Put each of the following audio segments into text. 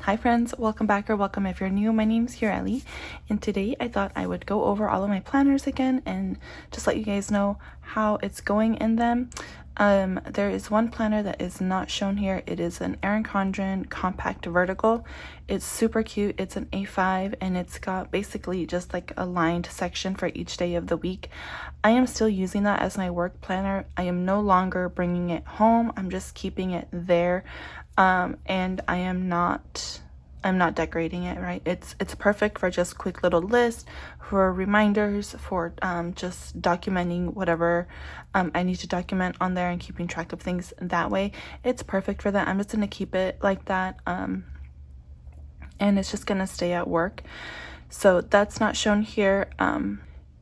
Hi friends, welcome back or welcome if you're new. My name's Hireli, and today I thought I would go over all of my planners again and just let you guys know how it's going in them. There is one planner that is not shown here. It is an Erin Condren Compact Vertical. It's super cute. It's an A5 and it's got basically just like a lined section for each day of the week. I am still using that as my work planner. I am no longer bringing it home. I'm just keeping it there. And I'm not decorating it, right? It's perfect for just quick little lists, for reminders, for just documenting whatever I need to document on there and keeping track of things that way. It's perfect for that. I'm just gonna keep it like that, and it's just gonna stay at work. So that's not shown here.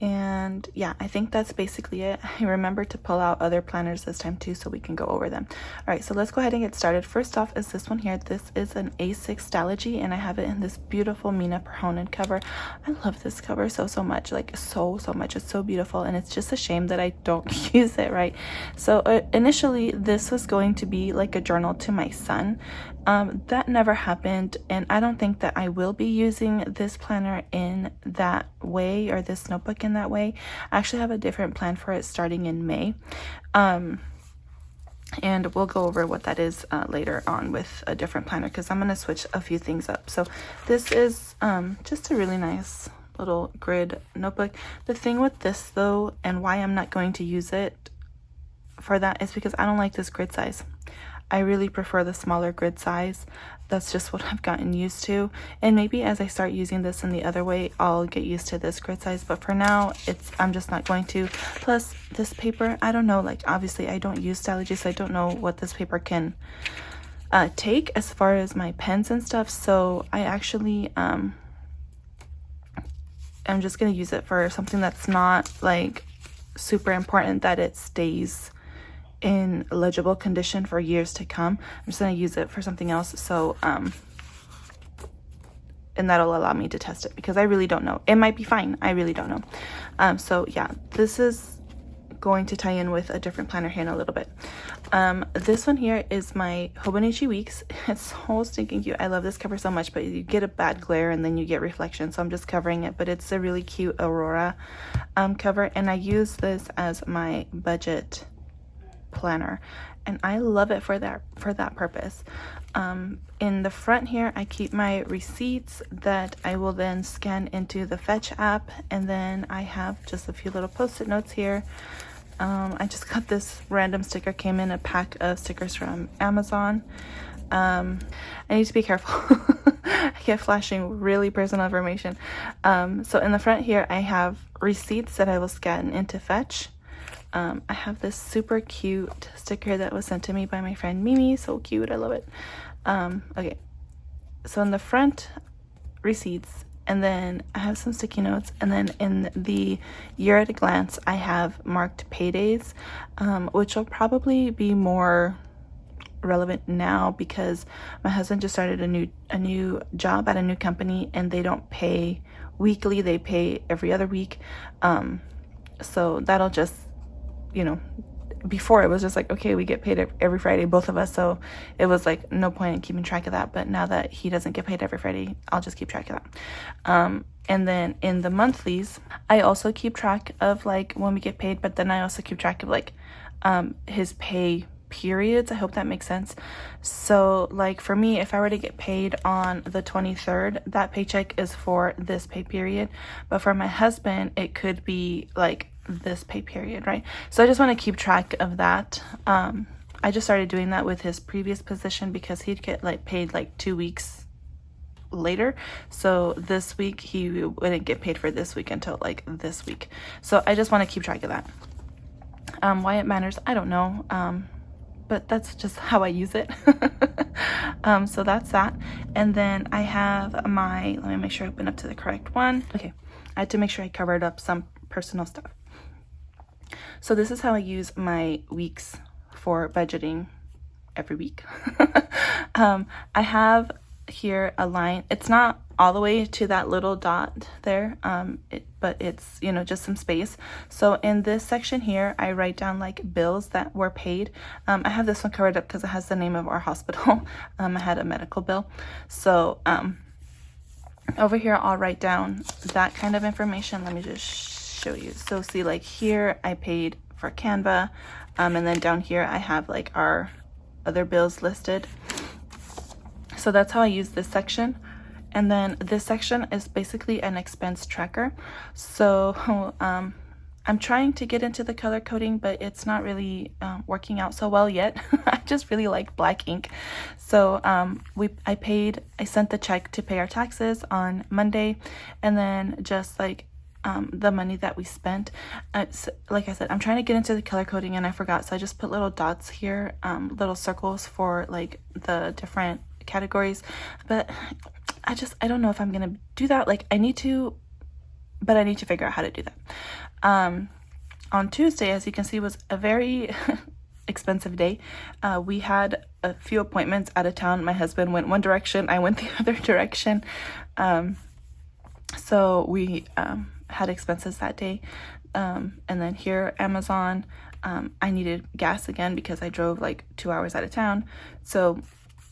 And yeah, I think that's basically it. I remember to pull out other planners this time too so we can go over them. All right, so let's go ahead and get started. First off is this one here. This is an A6 Stalogy and I have it in this beautiful Mina Perhonen cover. I love this cover so much, like so much. It's so beautiful and it's just a shame that I don't use it, right? So initially this was going to be like a journal to my son. That never happened, and I don't think that I will be using this planner in that way, or this notebook in that way. I actually have a different plan for it starting in May, and we'll go over what that is later on with a different planner, because I'm going to switch a few things up. So this is just a really nice little grid notebook. The thing with this though, and why I'm not going to use it for that, is because I don't like this grid size. I really prefer the smaller grid size. That's just what I've gotten used to. And maybe as I start using this in the other way, I'll get used to this grid size. But for now, I'm just not going to. Plus, this paper, I don't know, like obviously I don't use Stalogy, so I don't know what this paper can take as far as my pens and stuff. So I actually, I'm just gonna use it for something that's not like super important that it stays in legible condition for years to come. I'm just going to use it for something else. So and that'll allow me to test it, because I really don't know. It might be fine. I really don't know. So yeah, this is going to tie in with a different planner here in a little bit. This one here is my Hobonichi Weeks. It's so stinking cute. I love this cover so much, but you get a bad glare and then you get reflection, so I'm just covering it. But it's a really cute Aurora cover, and I use this as my budget planner, and I love it for that purpose. In the front here, I keep my receipts that I will then scan into the Fetch app, and then I have just a few little post-it notes here. I just got this random sticker, came in a pack of stickers from Amazon. I need to be careful. I get flashing really personal information. So in the front here, I have receipts that I will scan into Fetch. I have this super cute sticker that was sent to me by my friend Mimi. So cute. I love it. Okay. So in the front, receipts, and then I have some sticky notes, and then in the year at a glance, I have marked paydays, which will probably be more relevant now because my husband just started a new job at a new company, and they don't pay weekly, they pay every other week. So that'll just, you know, before it was just like, okay, we get paid every Friday, both of us, so it was like no point in keeping track of that. But now that he doesn't get paid every Friday, I'll just keep track of that. And then in the monthlies, I also keep track of like when we get paid, but then I also keep track of like his pay periods. I hope that makes sense. So like for me, if I were to get paid on the 23rd, that paycheck is for this pay period, but for my husband it could be like this pay period, right? So I just want to keep track of that. I just started doing that with his previous position because he'd get like paid like 2 weeks later, so this week he wouldn't get paid for this week until like this week. So I just want to keep track of that. Why it matters, I don't know, but that's just how I use it. So that's that. And then I have my, let me make sure I open up to the correct one. Okay, I had to make sure I covered up some personal stuff. So this is how I use my weeks for budgeting every week. I have here a line. It's not all the way to that little dot there, but it's, you know, just some space. So in this section here, I write down like bills that were paid. I have this one covered up because it has the name of our hospital. I had a medical bill. So over here, I'll write down that kind of information. Let me just show you. So see, like here, I paid for Canva, and then down here, I have like our other bills listed. So that's how I use this section. And then this section is basically an expense tracker. So I'm trying to get into the color coding, but it's not really working out so well yet. I just really like black ink. So I sent the check to pay our taxes on Monday, and then just like the money that we spent. So, like I said, I'm trying to get into the color coding and I forgot. So I just put little dots here, little circles for like the different categories. But I don't know if I'm going to do that. Like I need to, but I need to figure out how to do that. On Tuesday, as you can see, was a very expensive day. We had a few appointments out of town. My husband went one direction, I went the other direction. So we had expenses that day. And then here, Amazon, I needed gas again because I drove like 2 hours out of town. So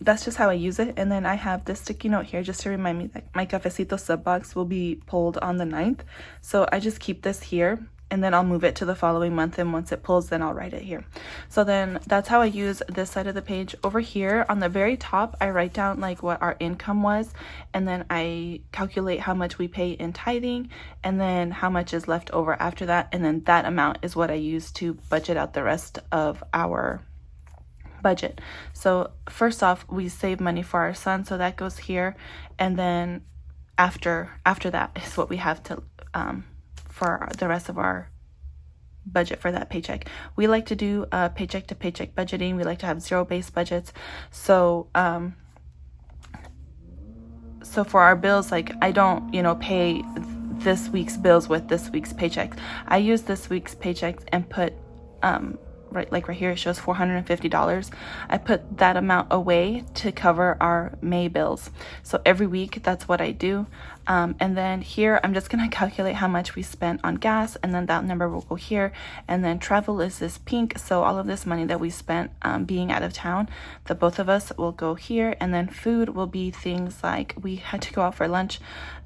that's just how I use it. And then I have this sticky note here just to remind me that my Cafecito sub box will be pulled on the 9th. So I just keep this here and then I'll move it to the following month. And once it pulls, then I'll write it here. So then that's how I use this side of the page. Over here on the very top, I write down like what our income was. And then I calculate how much we pay in tithing and then how much is left over after that. And then that amount is what I use to budget out the rest of our budget. So first off, we save money for our son, so that goes here, and then after that is what we have to for the rest of our budget for that paycheck. We like to do paycheck to paycheck budgeting. We like to have zero-based budgets. So so for our bills, like I don't, you know, pay this week's bills with this week's paychecks. I use this week's paychecks and put right here it shows $450. I put that amount away to cover our May bills. So every week that's what I do. And then here I'm just gonna calculate how much we spent on gas, and then that number will go here. And then travel is this pink, so all of this money that we spent being out of town, the both of us, will go here. And then food will be things like we had to go out for lunch,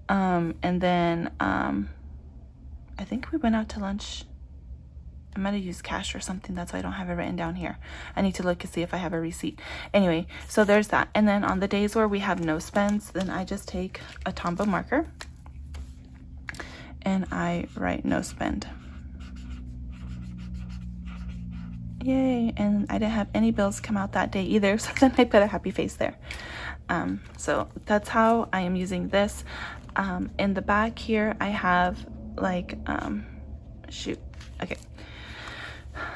and then I think we went out to lunch. I might have used cash or something. That's why I don't have it written down here. I need to look to see if I have a receipt. Anyway, so there's that. And then on the days where we have no spends, then I just take a Tombow marker and I write no spend. Yay. And I didn't have any bills come out that day either. So then I put a happy face there. So that's how I am using this. In the back here, I have like, okay.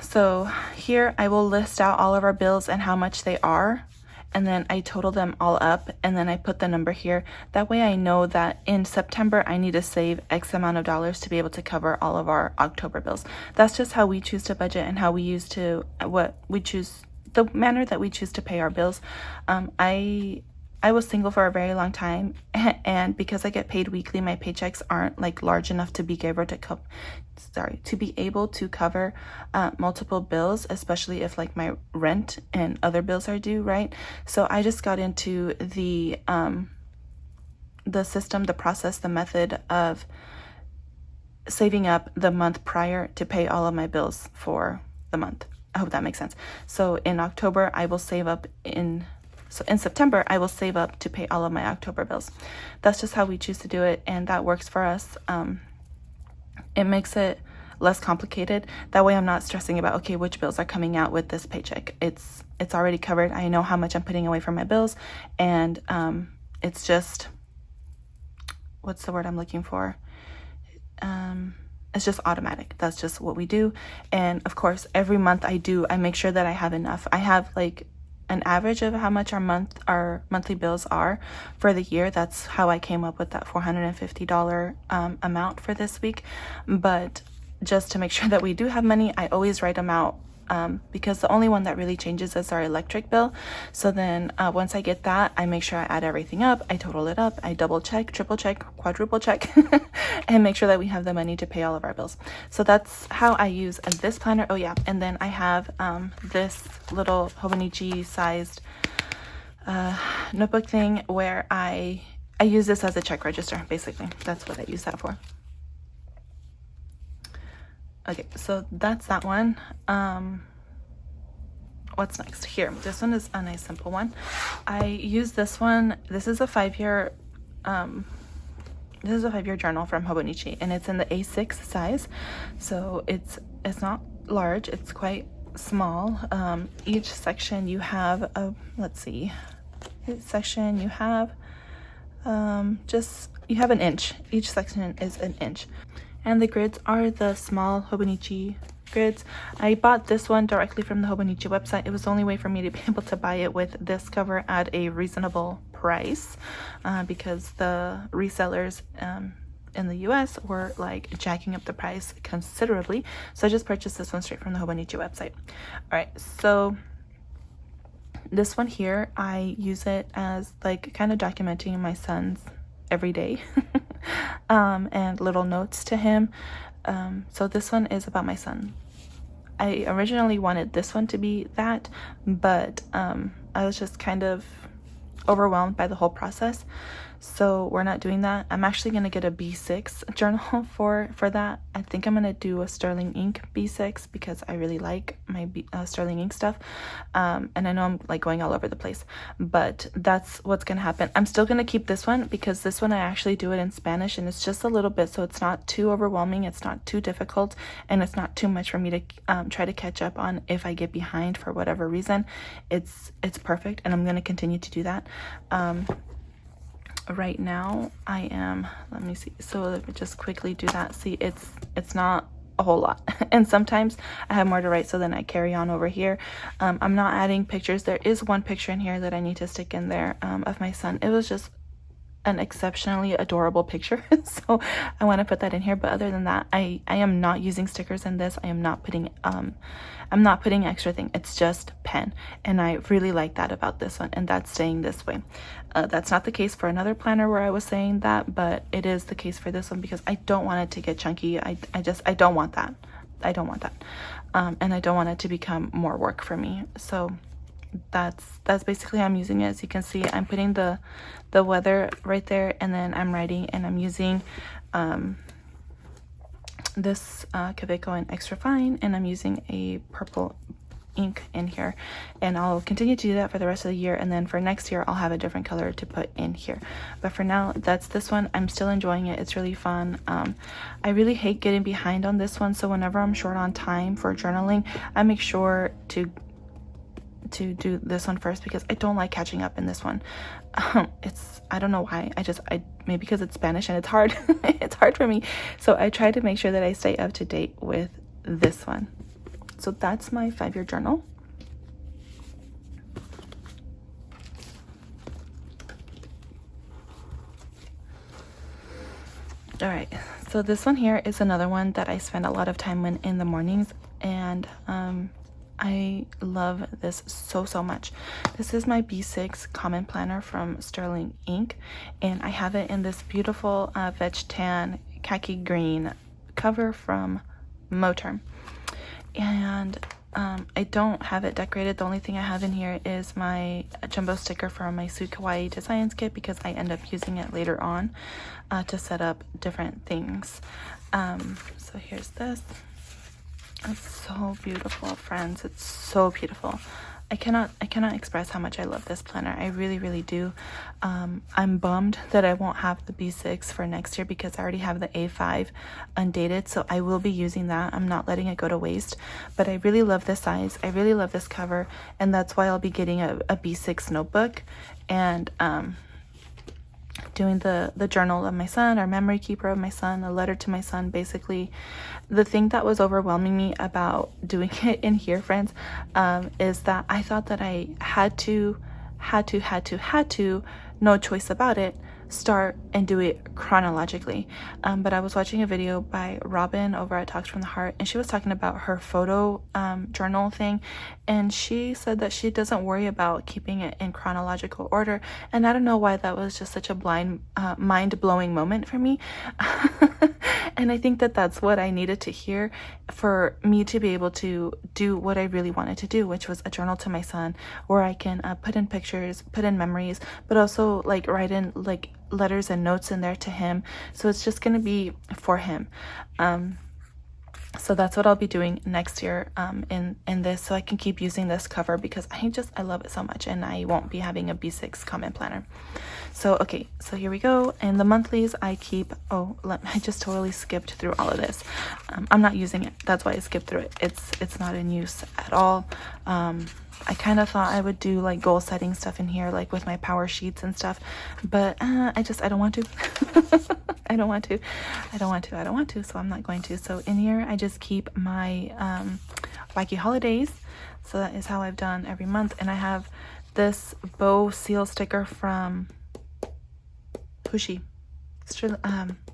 So here I will list out all of our bills and how much they are, and then I total them all up, and then I put the number here. That way I know that in September I need to save X amount of dollars to be able to cover all of our October bills. That's just how we choose to budget and how we use to, the manner that we choose to pay our bills. I was single for a very long time, and because I get paid weekly, my paychecks aren't like large enough to be able to cover multiple bills, especially if like my rent and other bills are due, right? So I just got into the system, the process, the method of saving up the month prior to pay all of my bills for the month. I hope that makes sense. So in October, I will save up So in September, I will save up to pay all of my October bills. That's just how we choose to do it, and that works for us. It makes it less complicated. That way I'm not stressing about, okay, which bills are coming out with this paycheck. It's already covered. I know how much I'm putting away for my bills, and it's just, what's the word I'm looking for? It's just automatic. That's just what we do. And of course, every month I make sure that I have enough. I have like an average of how much our monthly bills are for the year. That's how I came up with that $450 amount for this week. But just to make sure that we do have money, I always write them out because the only one that really changes is our electric bill. So then once I get that, I make sure I add everything up, I total it up, I double check, triple check, quadruple check, and make sure that we have the money to pay all of our bills. So that's how I use this planner. Oh yeah, and then I have this little Hobonichi sized notebook thing where I use this as a check register. Basically, that's what I use that for. Okay, so that's that one. What's next? Here, this one is a nice simple one. I use this one. This is a 5-year journal from Hobonichi, and it's in the A6 size, so it's not large, it's quite small. Each section you have a, let's see, each section you have you have an inch. Each section is an inch. And the grids are the small Hobonichi grids. I bought this one directly from the Hobonichi website. It was the only way for me to be able to buy it with this cover at a reasonable price, because the resellers in the US were like jacking up the price considerably. So I just purchased this one straight from the Hobonichi website. All right, so this one here, I use it as like kind of documenting my son's everyday and little notes to him. So this one is about my son. I originally wanted this one to be that, but I was just kind of overwhelmed by the whole process, so we're not doing that. I'm actually going to get a B6 journal for that. I think I'm going to do a Sterling ink B6 because I really like my Sterling ink stuff, and I know I'm like going all over the place, but that's what's going to happen. I'm still going to keep this one because this one I actually do it in Spanish, and it's just a little bit, so it's not too overwhelming, it's not too difficult, and it's not too much for me to try to catch up on if I get behind for whatever reason. It's perfect, and I'm going to continue to do that. Right now I am, let me see, so let me just quickly do that. See, it's not a whole lot and sometimes I have more to write, so then I carry on over here. I'm not adding pictures. There is one picture in here that I need to stick in there of my son. It was just an exceptionally adorable picture, so I want to put that in here. But other than that, I am not using stickers in this. I'm not putting extra thing. It's just pen, and I really like that about this one, and that's staying this way. That's not the case for another planner where I was saying that, but it is the case for this one because I don't want it to get chunky. I don't want that. I don't want that, and I don't want it to become more work for me. So that's basically how I'm using it. As you can see, I'm putting the weather right there, and then I'm writing, and I'm using this Kaweco in extra fine, and I'm using a purple ink in here, and I'll continue to do that for the rest of the year, and then for next year I'll have a different color to put in here. But for now, that's this one. I'm still enjoying it. It's really fun. I really hate getting behind on this one, so whenever I'm short on time for journaling, I make sure to do this one first because I don't like catching up in this one. I don't know why. Maybe because it's Spanish and it's hard. It's hard for me. So I try to make sure that I stay up to date with this one. So that's my 5-year journal. All right, so this one here is another one that I spend a lot of time in the mornings, and I love this so much. This is my B6 Common Planner from Sterling Ink, and I have it in this beautiful veg tan khaki green cover from Moterm. And I don't have it decorated. The only thing I have in here is my jumbo sticker from my Sweet Kawaii Designs kit because I end up using it later on to set up different things. So here's this. It's so beautiful, friends. It's so beautiful. I cannot express how much I love this planner. I really do. I'm bummed that I won't have the B6 for next year because I already have the A5 undated, so I will be using that. I'm not letting it go to waste, but I really love this size. I really love this cover, and that's why I'll be getting a B6 notebook and doing the journal of my son, our memory keeper of my son, a letter to my son. Basically, the thing that was overwhelming me about doing it in here, friends, is that I thought that I had to, no choice about it, start and do it chronologically. But I was watching a video by Robin over at Talks from the Heart, and she was talking about her photo journal thing, and she said that she doesn't worry about keeping it in chronological order. And I don't know why that was just such a mind-blowing moment for me. And I think that that's what I needed to hear for me to be able to do what I really wanted to do, which was a journal to my son, where I can put in pictures, put in memories, but also like write in like letters and notes in there to him. So it's just gonna be for him. So that's what I'll be doing next year in this, so I can keep using this cover because I love it so much, and I won't be having a B6 comment planner. So okay, so here we go. And the monthlies I keep, I just totally skipped through all of this. I'm not using it, that's why I skipped through it. It's not in use at all. I kind of thought I would do like goal setting stuff in here, like with my power sheets and stuff, but I don't want to. I don't want to, so I'm not going to. So in here I just keep my wacky holidays. So that is how I've done every month. And I have this bow seal sticker from Pushy.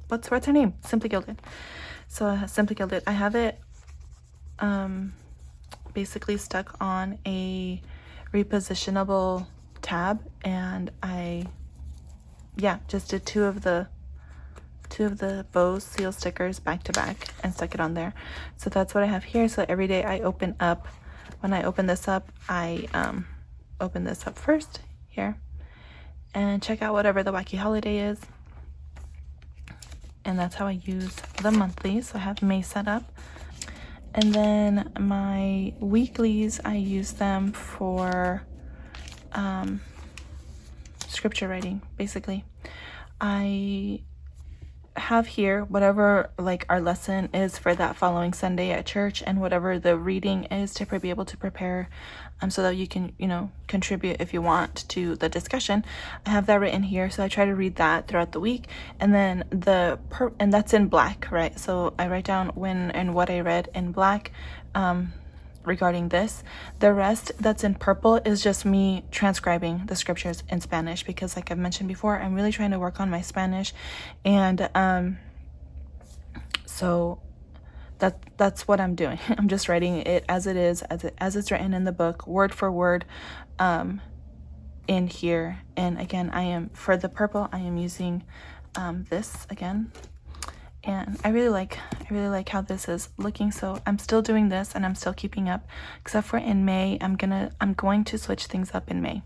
What's her name? Simply Gilded. So Simply Gilded. I have it basically stuck on a repositionable tab, and I just did two of the bow seal stickers back to back and stuck it on there. So that's what I have here. So every day I open up, when I open this up, I open this up first here and check out whatever the wacky holiday is, and that's how I use the monthly. So I have May set up. And then my weeklies, I use them for scripture writing, basically. I have here whatever like our lesson is for that following Sunday at church, and whatever the reading is to be able to prepare so that you can, contribute if you want to the discussion. I have that written here, so I try to read that throughout the week. And then and that's in black, right? So I write down when and what I read in black regarding this. The rest that's in purple is just me transcribing the scriptures in Spanish, because like I've mentioned before, I'm really trying to work on my Spanish, and so that's what I'm doing. I'm just writing it as it is, as it's written in the book, word for word, in here. And again, for the purple, I am using this again, and I really like how this is looking. So I'm still doing this, and I'm still keeping up, except for in May. I'm going to switch things up in May,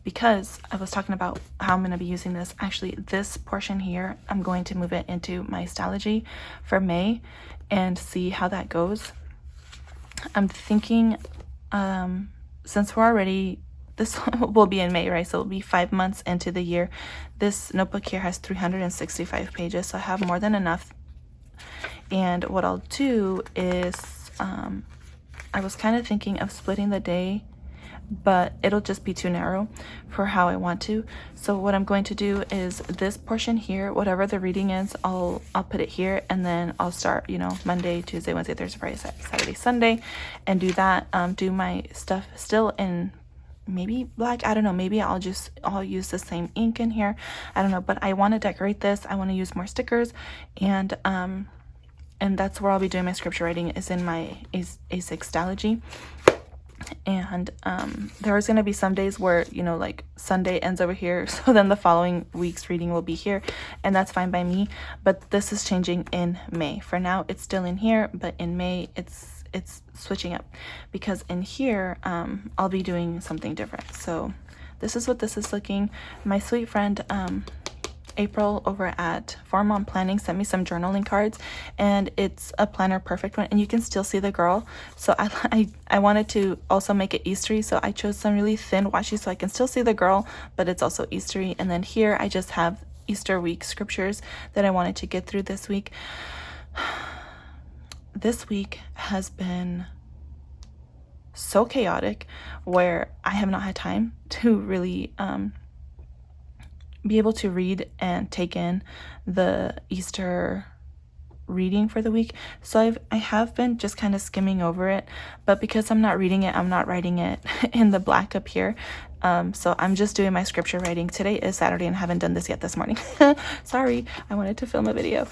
because I was talking about how I'm going to be using this. Actually, this portion here, I'm going to move it into my Stalogy for May and see how that goes. I'm thinking, since we're already, this will be in May, right? So it'll be 5 months into the year. This notebook here has 365 pages, so I have more than enough. And what I'll do is, I was kind of thinking of splitting the day, but it'll just be too narrow for how I want to. So what I'm going to do is this portion here, whatever the reading is, I'll put it here, and then I'll start, Monday, Tuesday, Wednesday, Thursday, Friday, Saturday, Sunday, and do that. Do my stuff still in maybe black. I don't know, maybe I'll use the same ink in here. I don't know, but I want to decorate this. I want to use more stickers, and that's where I'll be doing my scripture writing, is in my A6 Stalogy. And there's going to be some days where, like Sunday ends over here, so then the following week's reading will be here, and that's fine by me. But this is changing in May. For now, it's still in here, but in May it's switching up, because in here I'll be doing something different. So this is what this is looking. My sweet friend April over at Form on Planning sent me some journaling cards, and it's a planner perfect one, and you can still see the girl. So I wanted to also make it Eastery, so I chose some really thin washi so I can still see the girl, but it's also Eastery. And then here I just have Easter week scriptures that I wanted to get through this week. This week has been so chaotic, where I have not had time to really be able to read and take in the Easter reading for the week. So I have been just kind of skimming over it, but because I'm not reading it, I'm not writing it in the black up here. So I'm just doing my scripture writing. Today is Saturday and I haven't done this yet this morning. Sorry, I wanted to film a video.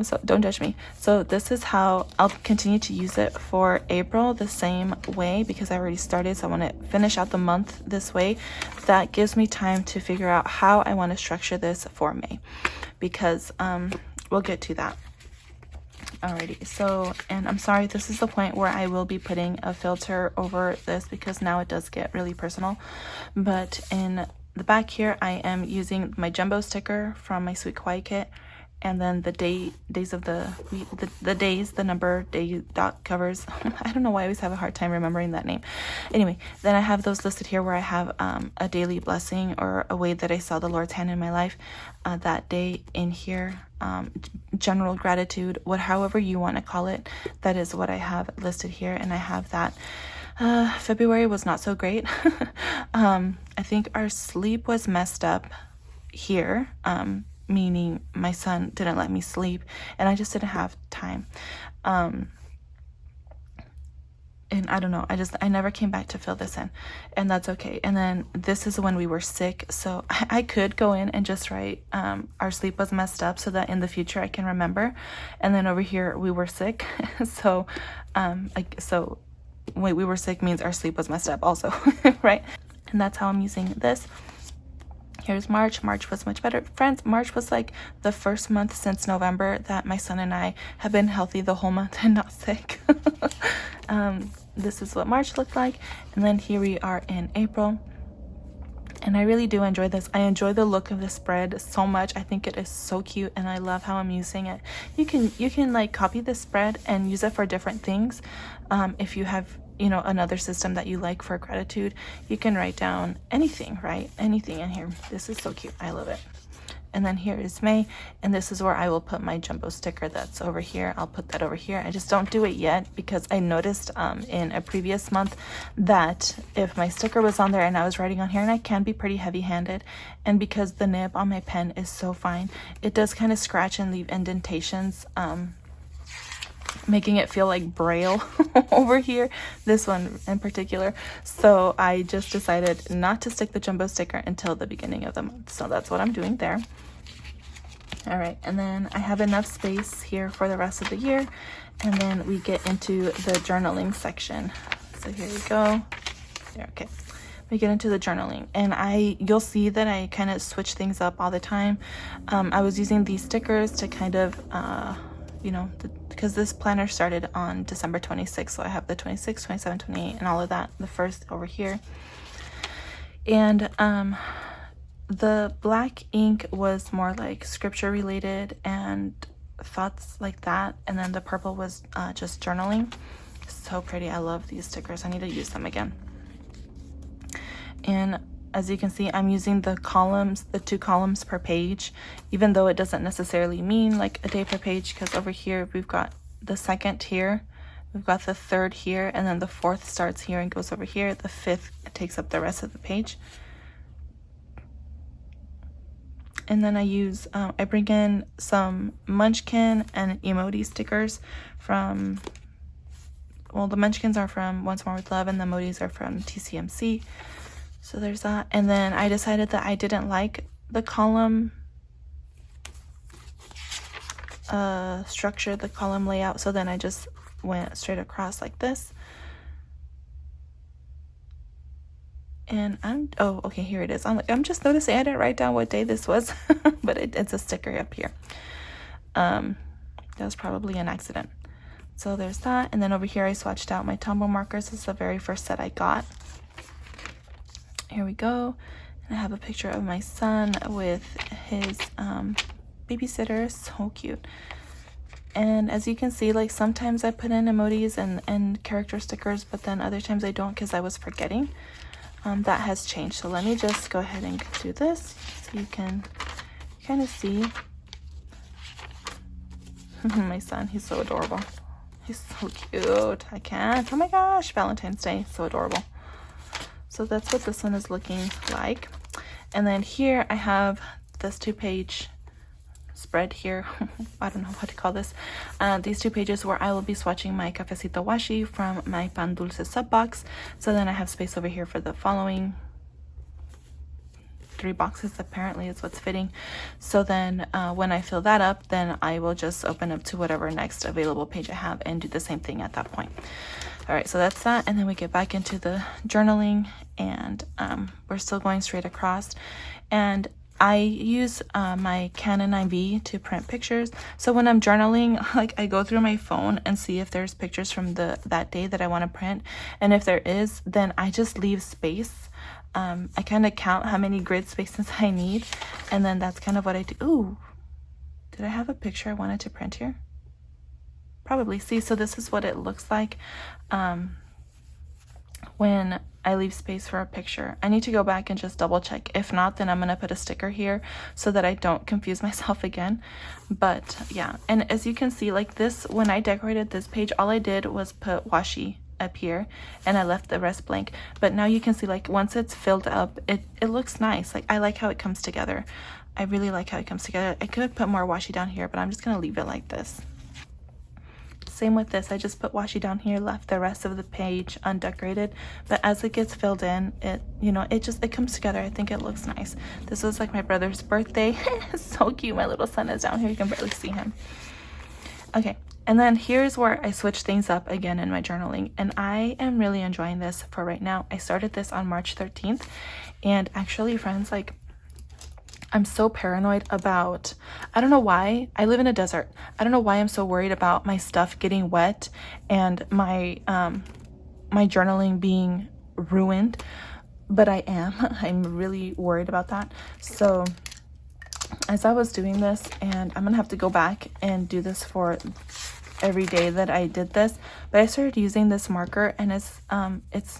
So don't judge me. So this is how I'll continue to use it for April the same way, because I already started. So I want to finish out the month this way. That gives me time to figure out how I want to structure this for May, because we'll get to that. Alrighty, so, and I'm sorry, this is the point where I will be putting a filter over this because now it does get really personal. But in the back here, I am using my jumbo sticker from my Sweet Kawaii kit, and then the days of the days, the number day dot covers. I don't know why I always have a hard time remembering that name. Anyway, then I have those listed here where I have a daily blessing or a way that I saw the Lord's hand in my life that day in here. General gratitude, however you want to call it, that is what I have listed here. And I have that February was not so great. I think our sleep was messed up here, meaning my son didn't let me sleep and I just didn't have time. And I don't know, I never came back to fill this in, and that's okay. And then this is when we were sick, so I could go in and just write our sleep was messed up so that in the future I can remember. And then over here we were sick. So we were sick means our sleep was messed up also. Right? And that's how I'm using this. Here's March. March was much better. Friends, March was like the first month since November that my son and I have been healthy the whole month and not sick. This is what March looked like. And then here we are in April. And I really do enjoy this. I enjoy the look of the spread so much. I think it is so cute and I love how I'm using it. You can like copy the spread and use it for different things. If you have, you know, another system that you like for gratitude, you can write down anything, right? Anything in here. This is so cute. I love it. And then here is May, and this is where I will put my jumbo sticker that's over here. I'll put that over here. I just don't do it yet because I noticed in a previous month that if my sticker was on there and I was writing on here, and I can be pretty heavy-handed, and because the nib on my pen is so fine, it does kind of scratch and leave indentations, making it feel like braille over here, this one in particular. So I just decided not to stick the jumbo sticker until the beginning of the month. So that's what I'm doing there. All right, and then I have enough space here for the rest of the year, and then we get into the journaling section. So here we go. There, okay. We get into the journaling, and you'll see that I kind of switch things up all the time. I was using these stickers to kind of you know, because this planner started on December 26th, so I have the 26th, 27th, 28th, and all of that, the first over here. And the black ink was more like scripture related and thoughts like that, and then the purple was just journaling. So pretty. I love these stickers. I need to use them again. And as you can see, I'm using the columns, the 2 columns per page, even though it doesn't necessarily mean like a day per page, because over here we've got the 2nd here, we've got the 3rd here, and then the 4th starts here and goes over here. The 5th takes up the rest of the page. And then I use, I bring in some Munchkin and emoji stickers from, well, the Munchkins are from Once More With Love and the emojis are from TCMC. So there's that. And then I decided that I didn't like the column structure, the column layout. So then I just went straight across like this. And oh, okay, here it is. I'm just noticing I didn't write down what day this was, but it's a sticker up here. That was probably an accident. So there's that. And then over here I swatched out my Tombow markers. This is the very first set I got. Here we go. And I have a picture of my son with his babysitter. So cute. And as you can see, like sometimes I put in emojis and character stickers, but then other times I don't because I was forgetting. That has changed. So let me just go ahead and do this so you can kind of see. My son, he's so adorable. He's so cute. I can't. Oh my gosh, Valentine's Day, so adorable. So that's what this one is looking like. And then here I have this 2-page spread here. I don't know what to call this. These 2 pages where I will be swatching my Cafecito Washi from my Pan Dulce sub box. So then I have space over here for the following 3 boxes, apparently is what's fitting. So then when I fill that up, then I will just open up to whatever next available page I have and do the same thing at that point. All right, so that's that. And then we get back into the journaling, and we're still going straight across. And I use my Canon 9B to print pictures. So when I'm journaling, like, I go through my phone and see if there's pictures from that day that I want to print. And if there is, then I just leave space. I kind of count how many grid spaces I need, and then that's kind of what I do. Ooh, did I have a picture I wanted to print here? Probably. See, so this is what it looks like when I leave space for a picture. I need to go back and just double check. If not, then I'm going to put a sticker here so that I don't confuse myself again. But yeah, and as you can see, like this, when I decorated this page, all I did was put washi up here and I left the rest blank. But now you can see, like, once it's filled up, it looks nice. Like, I like how it comes together. I really like how it comes together. I could put more washi down here, but I'm just gonna leave it like this. Same with this, I just put washi down here, left the rest of the page undecorated. But as it gets filled in, it, you know, it comes together. I think it looks nice. This was like my brother's birthday. So cute. My little son is down here, you can barely see him. Okay, and then here's where I switch things up again in my journaling, and I am really enjoying this for right now. I started this on March 13th, and actually, friends, like, I'm so paranoid about, I don't know why, I live in a desert. I don't know why I'm so worried about my stuff getting wet and my my journaling being ruined, but I am. I'm really worried about that. So as I was doing this, and I'm gonna have to go back and do this for every day that I did this, but I started using this marker, and it's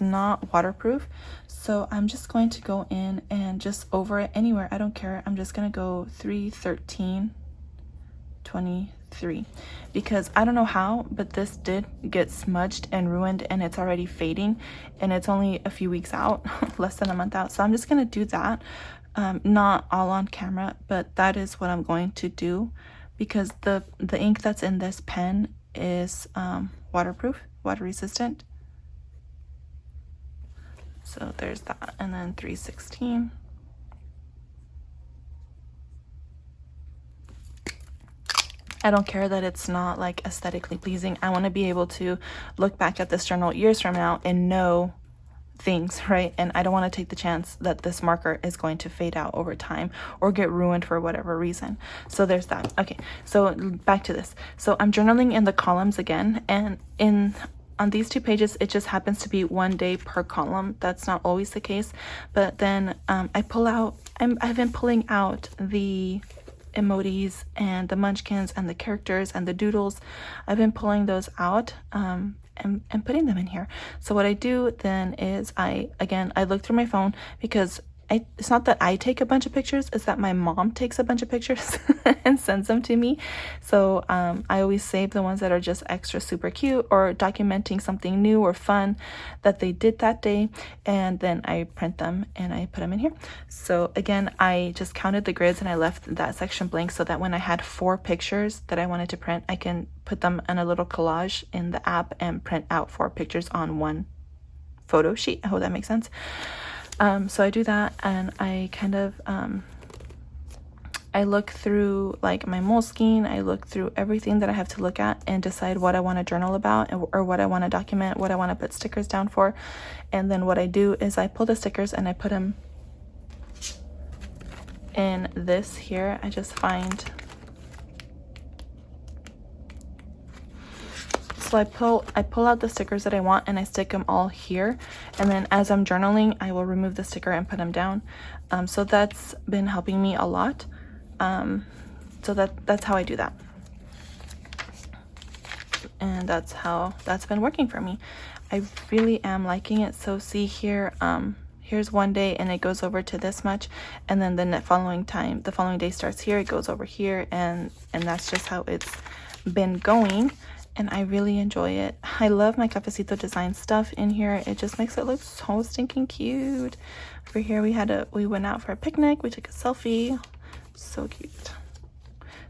not waterproof. So I'm just going to go in and just over it anywhere. I don't care. I'm just gonna go 3/13/23 because I don't know how, but this did get smudged and ruined, and it's already fading, and it's only a few weeks out, less than a month out. So I'm just gonna do that. Not all on camera, but that is what I'm going to do because the ink that's in this pen is waterproof, water resistant. So there's that, and then 3/16. I don't care that it's not like aesthetically pleasing. I want to be able to look back at this journal years from now and know things, right? And I don't want to take the chance that this marker is going to fade out over time or get ruined for whatever reason. So there's that. Okay, so back to this. So I'm journaling in the columns again, and on these 2 pages, it just happens to be 1 day per column. That's not always the case, but then I pull out, I've been pulling out the emojis and the munchkins and the characters and the doodles. I've been pulling those out and putting them in here. So what I do then is I look through my phone because it's not that I take a bunch of pictures, it's that my mom takes a bunch of pictures and sends them to me. So I always save the ones that are just extra super cute or documenting something new or fun that they did that day, and then I print them and I put them in here. So again, I just counted the grids and I left that section blank so that when I had 4 pictures that I wanted to print, I can put them in a little collage in the app and print out 4 pictures on one photo sheet. I hope that makes sense. So I do that, and I kind of I look through like my Moleskine, I look through everything that I have to look at and decide what I want to journal about or what I want to document, what I want to put stickers down for. And then what I do is I pull the stickers and I put them in this here. I just find, so I pull out the stickers that I want and I stick them all here, and then as I'm journaling I will remove the sticker and put them down. So that's been helping me a lot. So that's how I do that, and that's been working for me. I really am liking it. So see here, here's 1 day and it goes over to this much, and then the following day starts here, it goes over here, and that's just how it's been going. And I really enjoy it. I love my Cafecito design stuff in here. It just makes it look so stinking cute. Over here we went out for a picnic. We took a selfie. So cute.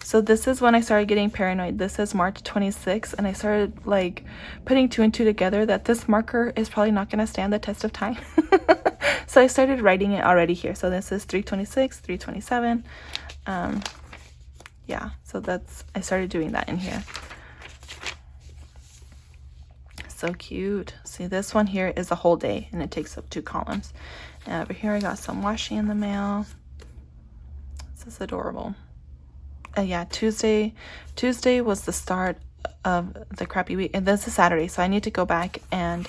So this is when I started getting paranoid. This is March 26th, and I started like putting 2 and 2 together that this marker is probably not going to stand the test of time. So I started writing it already here. So this is 326, 327. Yeah, so I started doing that in here. So cute. See, this one here is a whole day, and it takes up 2 columns. And over here I got some washi in the mail. This is adorable. Yeah, Tuesday was the start of the crappy week, and this is Saturday, so I need to go back and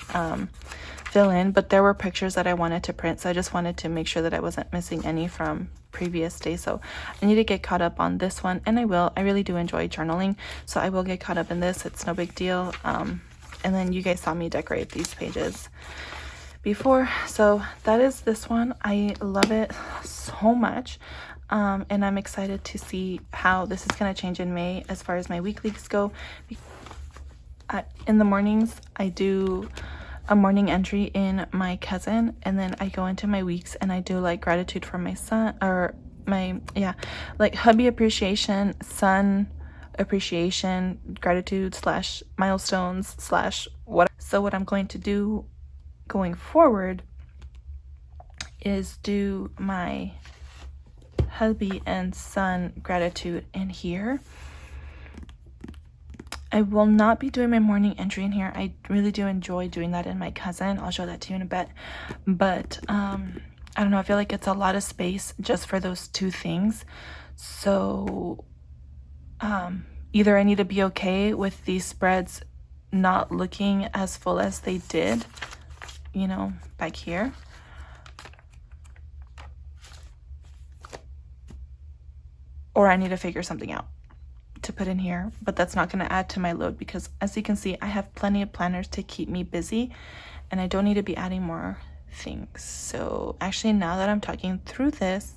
fill in, but there were pictures that I wanted to print, so I just wanted to make sure that I wasn't missing any from previous days. So I need to get caught up on this one, and I will. I really do enjoy journaling, so I will get caught up in this. It's no big deal. And then you guys saw me decorate these pages before, so that is this one. I love it so much. And I'm excited to see how this is going to change in May as far as my weeklies go. In the mornings, I do a morning entry in my cousin, and then I go into my weeks and I do like gratitude for my son, or like hubby appreciation, son appreciation, gratitude / milestones / what. So what I'm going to do going forward is do my hubby and son gratitude in here. I will not be doing my morning entry in here. I really do enjoy doing that in my cousin. I'll show that to you in a bit. But I don't know, I feel like it's a lot of space just for those 2 things. So either I need to be okay with these spreads not looking as full as they did, you know, back here, or I need to figure something out to put in here, but that's not going to add to my load, because as you can see, I have plenty of planners to keep me busy, and I don't need to be adding more things. So actually, now that I'm talking through this,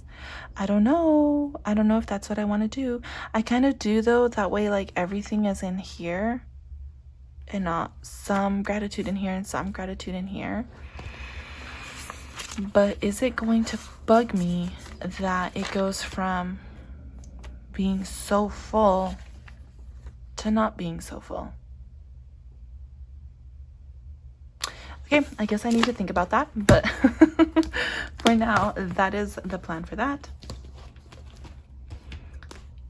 I don't know if that's what I want to do. I kind of do, though, that way like everything is in here and not some gratitude in here and some gratitude in here. But is it going to bug me that it goes from being so full to not being so full? Okay, I guess I need to think about that, but for now, that is the plan for that.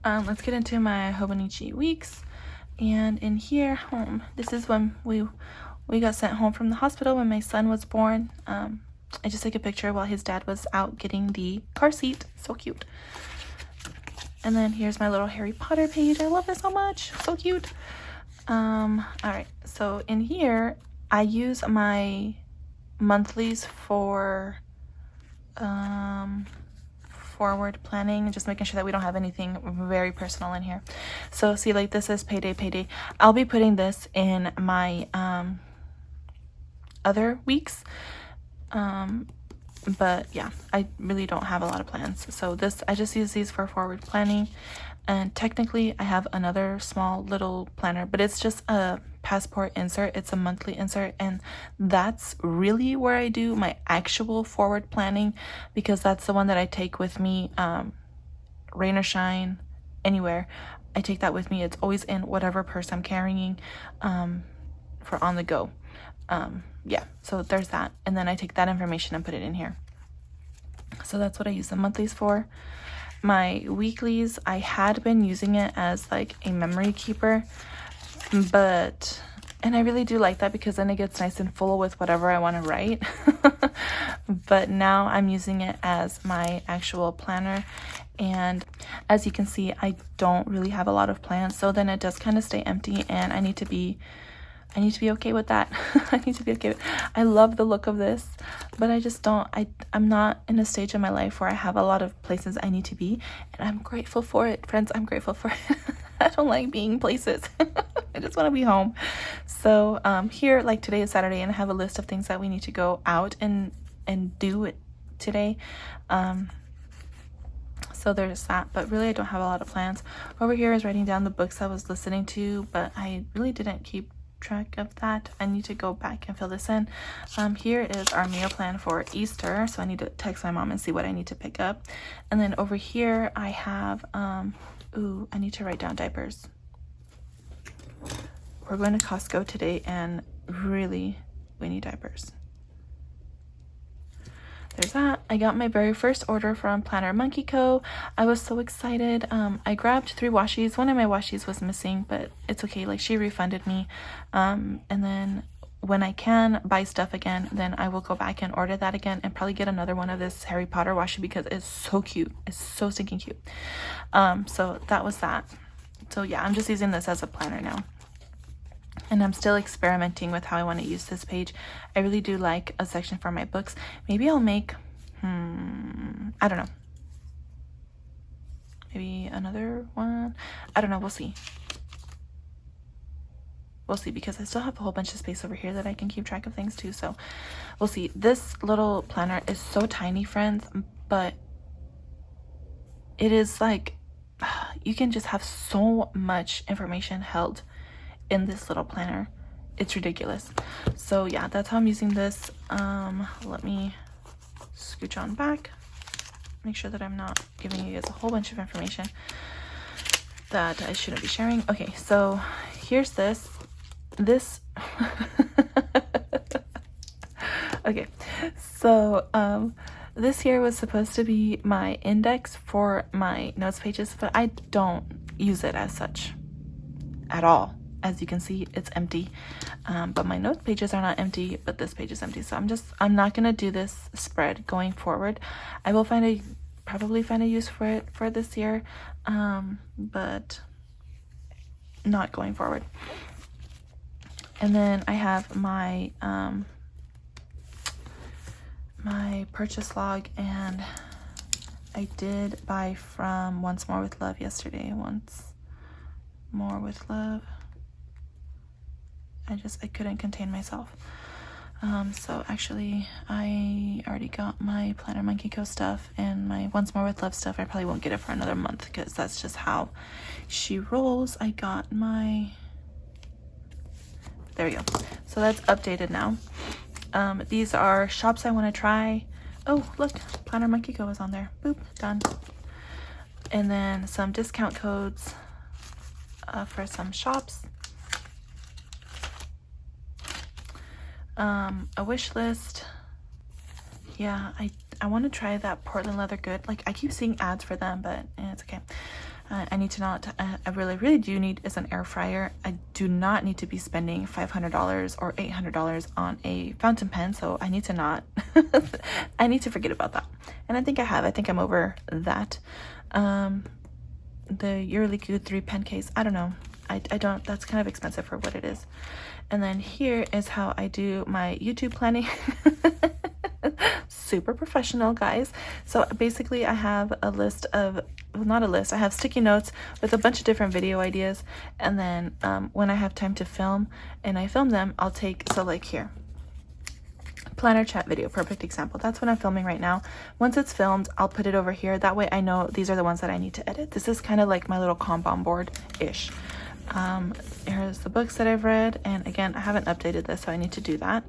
Let's get into my Hobonichi weeks. And in here, home, this is when we got sent home from the hospital when my son was born. I just took a picture while his dad was out getting the car seat. So cute. And then here's my little Harry Potter page. I love it so much. So cute. All right. So in here, I use my monthlies for forward planning, just making sure that we don't have anything very personal in here. So see, like this is payday. I'll be putting this in my other weeks. But yeah, I really don't have a lot of plans. So this, I just use these for forward planning. And technically I have another small little planner, but it's just a passport insert. It's a monthly insert, and that's really where I do my actual forward planning, because that's the one that I take with me, rain or shine, anywhere. I take that with me. It's always in whatever purse I'm carrying for on the go. Yeah, so there's that, and then I take that information and put it in here. So that's what I use the monthlies for. My weeklies, I had been using it as like a memory keeper, and I really do like that, because then it gets nice and full with whatever I want to write. But now I'm using it as my actual planner, and as you can see, I don't really have a lot of plans, so then it does kind of stay empty, and I need to be okay with that. I need to be okay with I love the look of this, but I just don't, I'm not in a stage in my life where I have a lot of places I need to be, and I'm grateful for it, friends. I'm grateful for it. I don't like being places. I just want to be home. So here, like today is Saturday, and I have a list of things that we need to go out and do it today. So there's that, but really I don't have a lot of plans. Over here is writing down the books I was listening to, but I really didn't keep track of that. I need to go back and fill this in. Here is our meal plan for Easter, so I need to text my mom and see what I need to pick up. And then over here I have ooh, I need to write down diapers. We're going to Costco today and really we need diapers. There's that. I got my very first order from Planner Monkey Co. I was so excited. I grabbed 3 washies. One of my washies was missing, but it's okay. Like, she refunded me. And then when I can buy stuff again, then I will go back and order that again and probably get another one of this Harry Potter washi because it's so cute. It's so stinking cute. So that was that. So yeah, I'm just using this as a planner now. And I'm still experimenting with how I want to use this page. I really do like a section for my books. Maybe I'll make, I don't know. Maybe another one. I don't know. We'll see. We'll see, because I still have a whole bunch of space over here that I can keep track of things too. So we'll see. This little planner is so tiny, friends, but it is like, you can just have so much information held in this little planner. It's ridiculous. So yeah, that's how I'm using this. Let me scooch on back, make sure that I'm not giving you guys a whole bunch of information that I shouldn't be sharing. Okay, so here's this okay, so this here was supposed to be my index for my notes pages, but I don't use it as such at all. As you can see, it's empty, but my note pages are not empty, but this page is empty. So I'm not gonna do this spread going forward. I will probably find a use for it for this year, but not going forward. And then I have my my purchase log, and I did buy from Once More with Love yesterday. Once More with Love. I couldn't contain myself. So actually I already got my Planner Monkey Co stuff and my Once More with Love stuff. I probably won't get it for another month because that's just how she rolls. I got my, there we go. So that's updated now. These are shops I want to try. Oh, look, Planner Monkey Co is on there. Boop, done. And then some discount codes for some shops. A wish list. Yeah, I want to try that Portland Leather Good. Like, I keep seeing ads for them, but it's okay. I need to not, I really do need is an air fryer. I do not need to be spending $500 or $800 on a fountain pen, so I need to not, I need to forget about that. And I think I think I'm over that. The Yearly Good 3 pen case, I don't know. I don't, that's kind of expensive for what it is. And then here is how I do my YouTube planning. Super professional, guys. So basically I have a list of, well, not a list, I have sticky notes with a bunch of different video ideas, and then when I have time to film and I film them, I'll take, so like here, planner chat video, perfect example. That's what I'm filming right now. Once it's filmed, I'll put it over here. That way I know these are the ones that I need to edit. This is kind of like my little Kanban board-ish. Here's the books that I've read, and again, I haven't updated this, so I need to do that.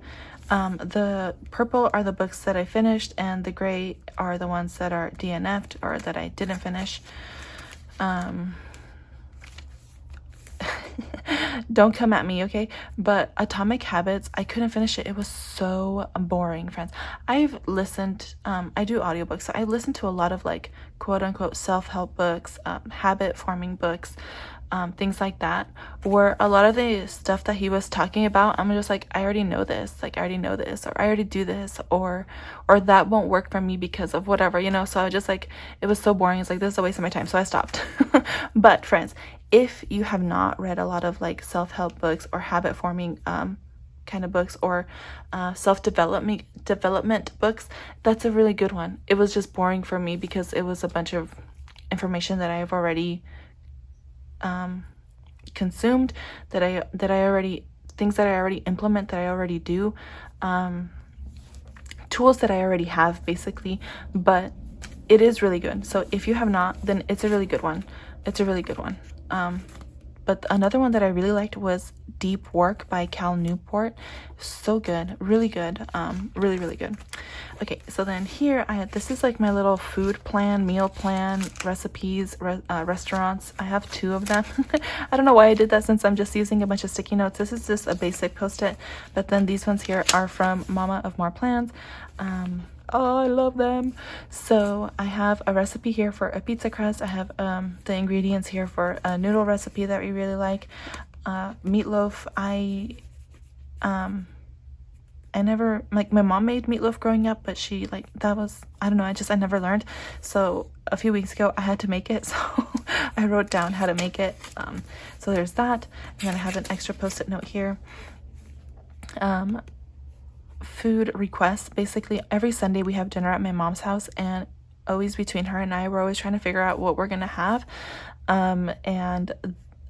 The purple are the books that I finished, and the gray are the ones that are DNF'd or that I didn't finish. Don't come at me, okay? But Atomic Habits, I couldn't finish it. It was so boring, friends. I've listened, I do audiobooks, so I listen to a lot of like quote unquote self-help books, habit forming books, things like that, where a lot of the stuff that he was talking about, I'm just like, I already know this, like I already know this, or I already do this, or that won't work for me because of whatever, you know. So I just like, it was so boring. It's like, this is a waste of my time, so I stopped. But friends, if you have not read a lot of like self-help books or habit forming kind of books, or development books, that's a really good one. It was just boring for me because it was a bunch of information that I've already consumed, that I already, things that I already implement, that I already do, tools that I already have basically. But it is really good. So if you have not, then it's a really good one. It's a really good one. but another one that I really liked was Deep Work by Cal Newport. So good, really good, really, really good. Okay, so then here this is like my little food plan, meal plan, recipes, restaurants. I have 2 of them. I don't know why I did that, since I'm just using a bunch of sticky notes. This is just a basic Post-it, but then these ones here are from Mama of More Plans. Oh, I love them. So I have a recipe here for a pizza crust. I have the ingredients here for a noodle recipe that we really like. Meatloaf. I never, like, my mom made meatloaf growing up, but she, like, that was, I don't know, I never learned. So a few weeks ago I had to make it, so I wrote down how to make it. So there's that, and then I have an extra Post-it note here. Food requests. Basically every Sunday we have dinner at my mom's house, and always between her and I, we're always trying to figure out what we're gonna have. And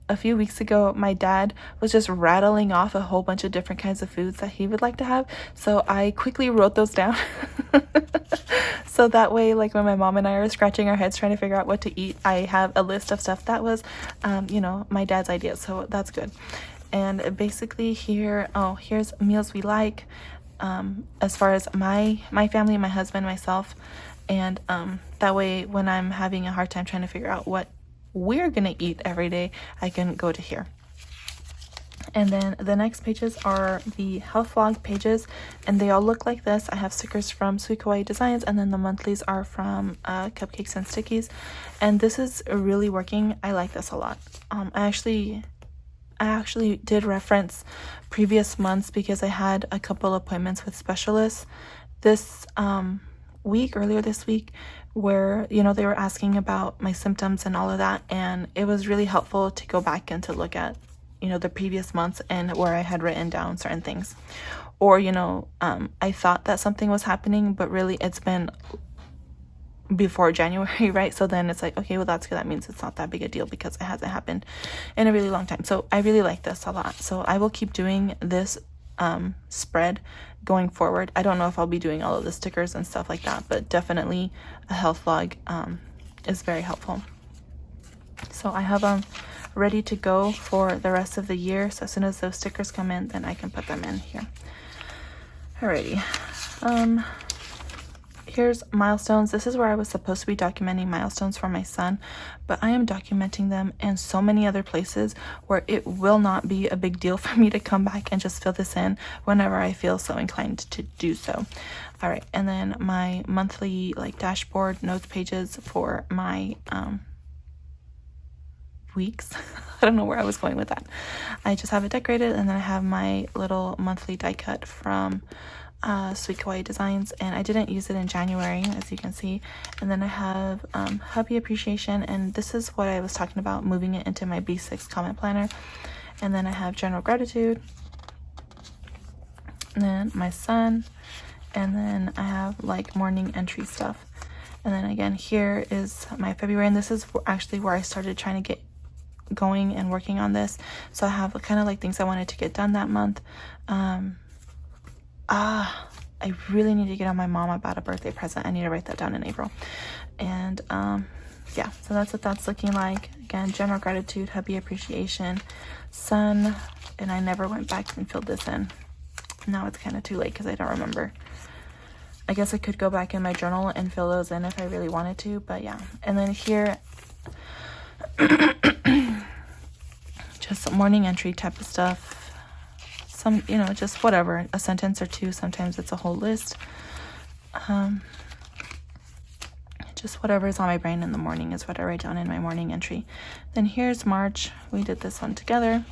a few weeks ago my dad was just rattling off a whole bunch of different kinds of foods that he would like to have, so I quickly wrote those down. So that way, like, when my mom and I are scratching our heads trying to figure out what to eat, I have a list of stuff that was you know, my dad's ideas, so that's good. And basically here, here's meals we like, as far as my family, my husband, myself, and that way when I'm having a hard time trying to figure out what we're gonna eat every day, I can go to here. And then the next pages are the health vlog pages, and they all look like this. I have stickers from Sweet Kawaii Designs, and then the monthlies are from Cupcakes and Stickies, and this is really working. I like this a lot. I actually did reference previous months because I had a couple appointments with specialists this earlier this week, where, you know, they were asking about my symptoms and all of that, and it was really helpful to go back and to look at, you know, the previous months and where I had written down certain things. Or, you know, I thought that something was happening, but really it's been before January, right? So then it's like, okay, well, that's good. That means it's not that big a deal because it hasn't happened in a really long time. So I really like this a lot. So I will keep doing this spread going forward. I don't know if I'll be doing all of the stickers and stuff like that, but definitely a health vlog is very helpful. So I have them ready to go for the rest of the year. So as soon as those stickers come in, then I can put them in here. Alrighty. Here's milestones. This is where I was supposed to be documenting milestones for my son, but I am documenting them in so many other places where it will not be a big deal for me to come back and just fill this in whenever I feel so inclined to do so. All right, and then my monthly, like, dashboard notes pages for my weeks. I don't know where I was going with that. I just have it decorated, and then I have my little monthly die cut from Sweet Kawaii Designs, and I didn't use it in January, as you can see. And then I have hubby appreciation, and this is what I was talking about, moving it into my B6 comment planner. And then I have general gratitude, and then my son, and then I have, like, morning entry stuff. And then again, here is my February, and this is actually where I started trying to get going and working on this. So I have kind of like things I wanted to get done that month. I really need to get on my mom about a birthday present. I need to write that down in April. And yeah, so that's what that's looking like. Again, general gratitude, hubby appreciation, son, and I never went back and filled this in. Now it's kind of too late because I don't remember. I guess I could go back in my journal and fill those in if I really wanted to, but yeah. And then here, just morning entry type of stuff. Some, you know, just whatever, a sentence or two. Sometimes it's a whole list. Just whatever is on my brain in the morning is what I write down in my morning entry. Then here's March. We did this one together.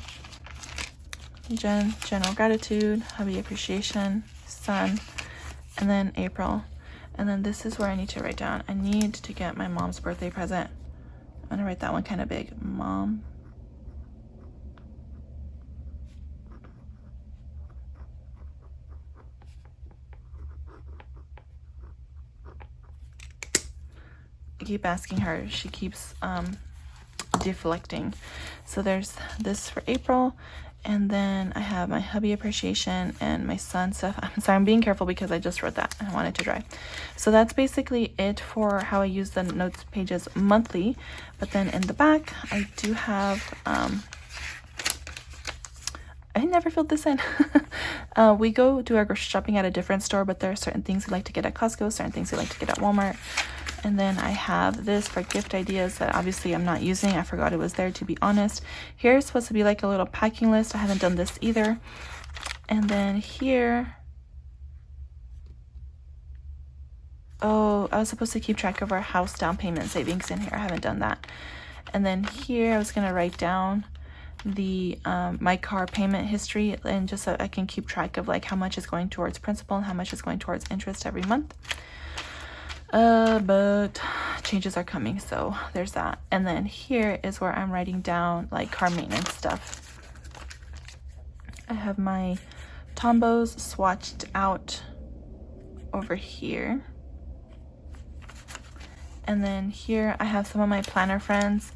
General gratitude, hubby appreciation, son, and then April. And then this is where I need to write down, I need to get my mom's birthday present. I'm gonna write that one kind of big. Mom. I keep asking her, she keeps deflecting. So there's this for April, and then I have my hubby appreciation and my son stuff. I'm sorry, I'm being careful because I just wrote that and I want it to dry. So that's basically it for how I use the notes pages monthly. But then in the back I do have I never filled this in. We go do our grocery shopping at a different store, but there are certain things we like to get at Costco, certain things we like to get at Walmart. And then I have this for gift ideas that obviously I'm not using. I forgot it was there, to be honest. Here's supposed to be like a little packing list. I haven't done this either. And then here, oh, I was supposed to keep track of our house down payment savings in here. I haven't done that. And then here I was gonna write down the my car payment history, and just so I can keep track of like how much is going towards principal and how much is going towards interest every month. But changes are coming, so there's that. And then here is where I'm writing down like car maintenance stuff. I have my Tombos swatched out over here. And then here I have some of my planner friends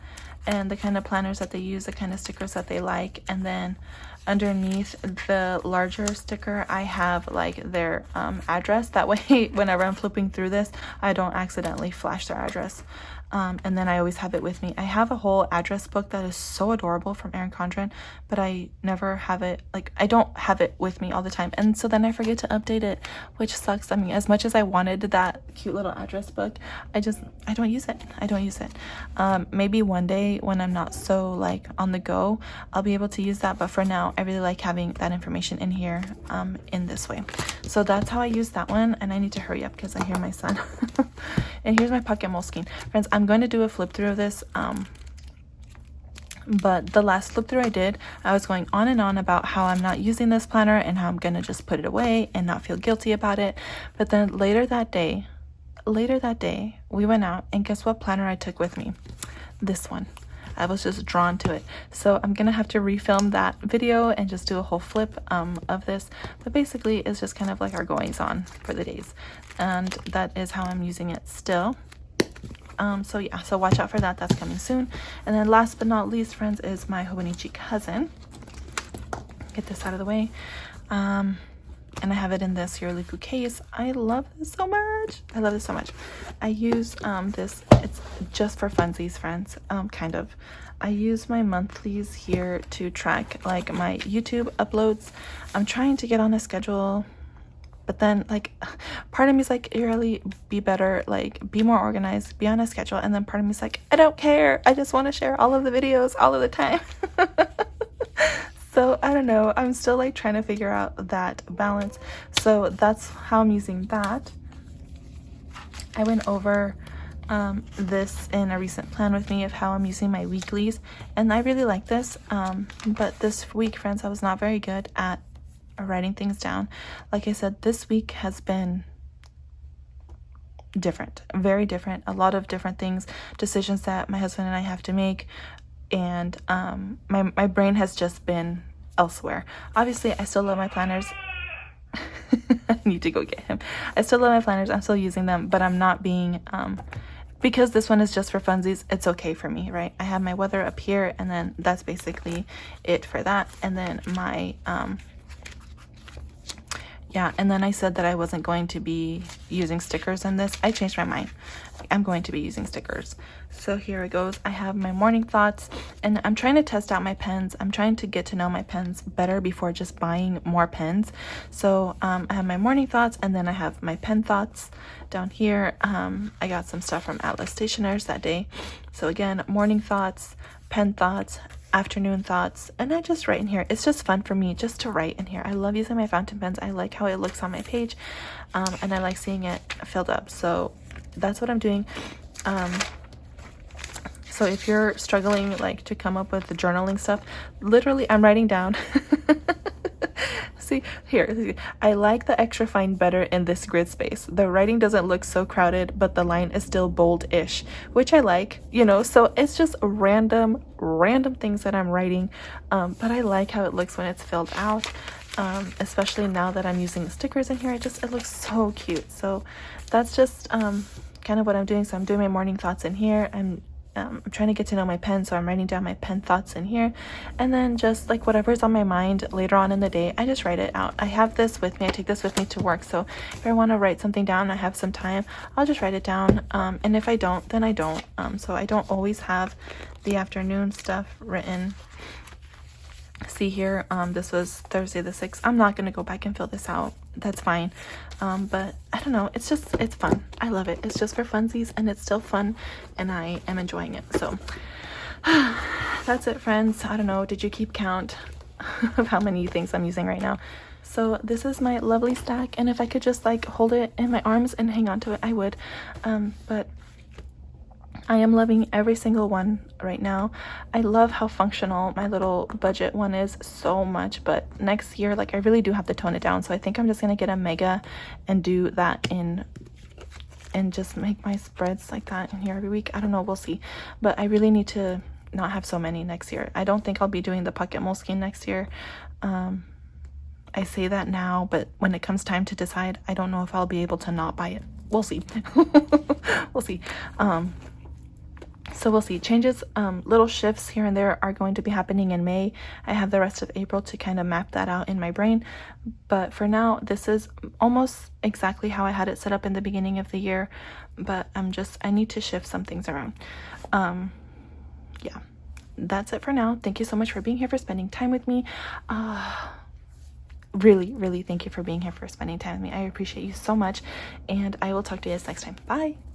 and the kind of planners that they use, the kind of stickers that they like. And then underneath the larger sticker, I have like their address. That way, whenever I'm flipping through this, I don't accidentally flash their address. And then I always have it with me. I have a whole address book that is so adorable from Erin Condren, but I never have it, like I don't have it with me all the time. And so then I forget to update it, which sucks. I mean, as much as I wanted that cute little address book, I don't use it. I don't use it. Maybe one day when I'm not so like on the go, I'll be able to use that. But for now, I really like having that information in here in this way. So that's how I use that one. And I need to hurry up because I hear my son. And here's my pocket Moleskine. Friends, I'm going to do a flip through of this. But the last flip through I did, I was going on and on about how I'm not using this planner and how I'm going to just put it away and not feel guilty about it. But then later that day, we went out, and guess what planner I took with me? This one. I was just drawn to it. So I'm gonna have to refilm that video and just do a whole flip of this. But basically it's just kind of like our goings on for the days. And that is how I'm using it still. So yeah, so watch out for that. That's coming soon. And then last but not least, friends, is my Hobonichi cousin. Get this out of the way. And I have it in this Yoroliku case. I love this so much. I love this so much. I use this, it's just for funsies, friends, kind of. I use my monthlies here to track like my YouTube uploads. I'm trying to get on a schedule, but then like part of me is like, Yoreli, be better, like be more organized, be on a schedule. And then part of me is like, I don't care. I just want to share all of the videos all of the time. So I don't know, I'm still like trying to figure out that balance. So that's how I'm using that. I went over this in a recent plan with me of how I'm using my weeklies, and I really like this. But this week, friends, I was not very good at writing things down. Like I said, this week has been different, very different. A lot of different things, decisions that my husband and I have to make. And my brain has just been elsewhere. Obviously, I still love my planners. I need to go get him. I still love my planners. I'm still using them, but I'm not being because this one is just for funsies, it's okay for me, right? I have my weather up here, and then that's basically it for that. And then my yeah, and then I said that I wasn't going to be using stickers in this. I changed my mind. I'm going to be using stickers. So here it goes. I have my morning thoughts, and I'm trying to test out my pens. I'm trying to get to know my pens better before just buying more pens. So I have my morning thoughts, and then I have my pen thoughts down here. I got some stuff from Atlas Stationers that day. So again, morning thoughts, pen thoughts, afternoon thoughts, and I just write in here. It's just fun for me just to write in here. I love using my fountain pens. I like how it looks on my page, and I like seeing it filled up. So that's what I'm doing. So if you're struggling like to come up with the journaling stuff, literally I'm writing down. See here, I like the extra fine better in this grid space. The writing doesn't look so crowded, but the line is still bold-ish, which I like, you know. So it's just random things that I'm writing, but I like how it looks when it's filled out, especially now that I'm using the stickers in here. It looks so cute. So that's just kind of what I'm doing. So I'm doing my morning thoughts in here. I'm trying to get to know my pen, so I'm writing down my pen thoughts in here, and then just like whatever's on my mind later on in the day, I just write it out. I have this with me. I take this with me to work, so if I want to write something down, I have some time, I'll just write it down, and if I don't, then I don't. So I don't always have the afternoon stuff written see here, this was Thursday the 6th. I'm not gonna go back and fill this out, that's fine. But I don't know, it's fun. I love it. It's just for funsies and it's still fun and I am enjoying it. So that's it, friends. I don't know, did you keep count of how many things I'm using right now? So this is my lovely stack, and if I could just like hold it in my arms and hang on to it, I would. But I am loving every single one right now. I love how functional my little budget one is so much, but next year, like, I really do have to tone it down. So I think I'm just gonna get a mega and do that and just make my spreads like that in here every week. I don't know, we'll see. But I really need to not have so many next year. I don't think I'll be doing the Pocket Moleskine next year. I say that now, but when it comes time to decide, I don't know if I'll be able to not buy it. We'll see. We'll see. So we'll see. Changes, little shifts here and there are going to be happening in May. I have the rest of April to kind of map that out in my brain. But for now, this is almost exactly how I had it set up in the beginning of the year. But I need to shift some things around. Yeah, that's it for now. Thank you so much for being here, for spending time with me. Really thank you for being here, for spending time with me. I appreciate you so much, and I will talk to you guys next time. Bye.